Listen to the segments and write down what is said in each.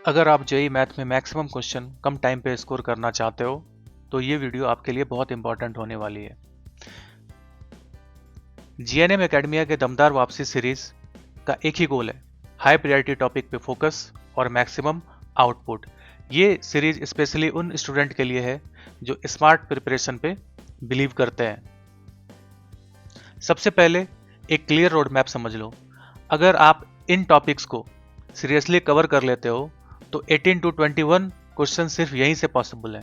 अगर आप JEE math में मैक्सिमम क्वेश्चन कम टाइम पे स्कोर करना चाहते हो तो ये वीडियो आपके लिए बहुत इंपॉर्टेंट होने वाली है। जीएनएम एकेडमिया के दमदार वापसी सीरीज का एक ही गोल है, हाई प्रायोरिटी टॉपिक पे फोकस और मैक्सिमम आउटपुट। ये सीरीज स्पेशली उन स्टूडेंट के लिए है जो स्मार्ट प्रिपरेशन पे बिलीव करते हैं। सबसे पहले एक क्लियर रोड मैप समझ लो। अगर आप इन टॉपिक्स को सीरियसली कवर कर लेते हो तो 18 to 21 क्वेश्चन सिर्फ यहीं से पॉसिबल है।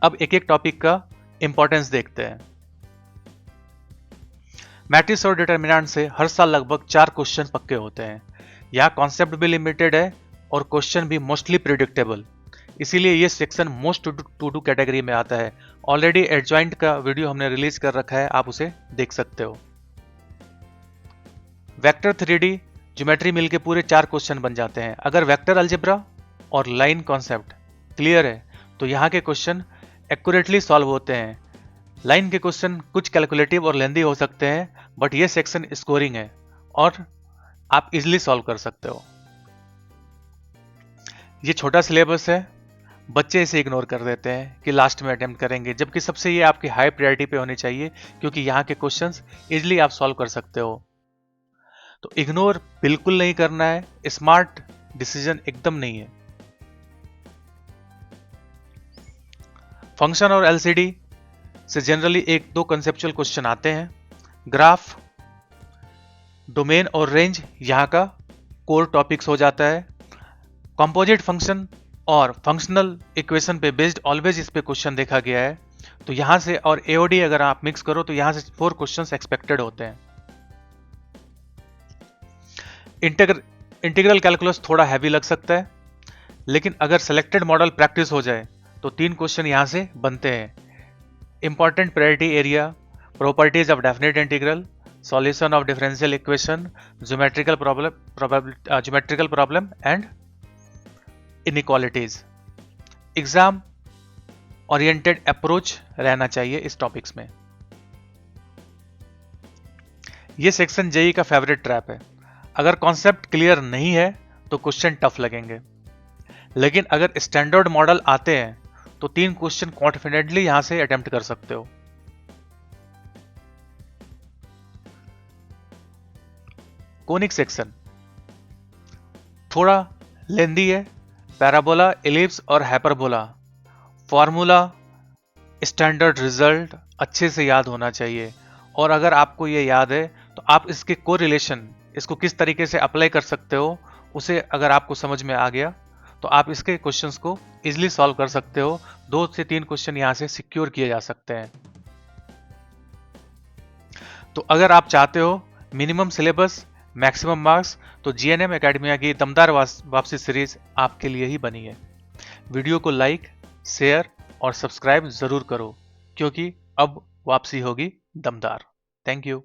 अब एक एक टॉपिक का इंपॉर्टेंस देखते हैं। मैट्रिक्स और डिटर्मिनेंट से हर साल लगभग 4 क्वेश्चन पक्के होते हैं। यहाँ कॉन्सेप्ट भी लिमिटेड है और क्वेश्चन भी मोस्टली प्रिडिक्टेबल, इसीलिए ये section most to do category में आता है। ऑलरेडी एडजॉइंट का वीडियो हमने रिलीज कर रखा है, आप उसे देख सकते हो। वेक्टर 3D ज्योमेट्री मिलके पूरे 4 क्वेश्चन बन जाते हैं। अगर वेक्टर अलजेब्रा और लाइन कॉन्सेप्ट क्लियर है तो यहाँ के क्वेश्चन एक्यूरेटली सॉल्व होते हैं। लाइन के क्वेश्चन कुछ कैलकुलेटिव और लेंदी हो सकते हैं, बट ये सेक्शन स्कोरिंग है और आप इजिली सॉल्व कर सकते हो। ये छोटा सिलेबस है, बच्चे इसे इग्नोर कर देते हैं कि लास्ट में अटेम्प्ट करेंगे, जबकि सबसे ये आपकी हाई प्रायोरिटी पे होनी चाहिए क्योंकि यहाँ के क्वेश्चंस इजिली आप सॉल्व कर सकते हो। तो इग्नोर बिल्कुल नहीं करना है, स्मार्ट डिसीजन एकदम नहीं है। फंक्शन और एलसीडी से जनरली एक दो कंसेप्चुअल क्वेश्चन आते हैं। ग्राफ, डोमेन और रेंज यहाँ का कोर टॉपिक्स हो जाता है। कंपोजिट फंक्शन और फंक्शनल इक्वेशन पे बेस्ड ऑलवेज इस पे क्वेश्चन देखा गया है, तो यहां से और एओडी अगर आप मिक्स करो तो यहां से 4 क्वेश्चंस एक्सपेक्टेड होते हैं। इंटीग्रल कैलकुलस थोड़ा हैवी लग सकता है, लेकिन अगर सिलेक्टेड मॉडल प्रैक्टिस हो जाए तो 3 क्वेश्चन यहां से बनते हैं। Important priority area, properties of definite integral, solution of differential equation, geometrical problem and inequalities. Exam oriented approach रहना चाहिए इस टॉपिक्स में। ये सेक्शन जेईई का फेवरेट ट्रैप है। अगर कॉन्सेप्ट क्लियर नहीं है तो क्वेश्चन टफ लगेंगे, लेकिन अगर स्टैंडर्ड मॉडल आते हैं तो 3 क्वेश्चन कॉन्फिडेंटली यहां से अटेम्प्ट कर सकते हो। कोनिक सेक्शन थोड़ा लेंदी है। पैराबोला, एलिप्स और हाइपरबोला, फॉर्मूला, स्टैंडर्ड रिजल्ट अच्छे से याद होना चाहिए। और अगर आपको ये याद है तो आप इसके कोरिलेशन, इसको किस तरीके से अप्लाई कर सकते हो, उसे अगर आपको समझ में आ गया तो आप इसके क्वेश्चंस को इजीली सॉल्व कर सकते हो। 2 से 3 क्वेश्चन यहां से सिक्योर किए जा सकते हैं। तो अगर आप चाहते हो मिनिमम सिलेबस, मैक्सिमम मार्क्स, तो जीएनएम एकेडमिया की दमदार वापसी सीरीज आपके लिए ही बनी है। वीडियो को लाइक, शेयर और सब्सक्राइब जरूर करो, क्योंकि अब वापसी होगी दमदार। Thank you.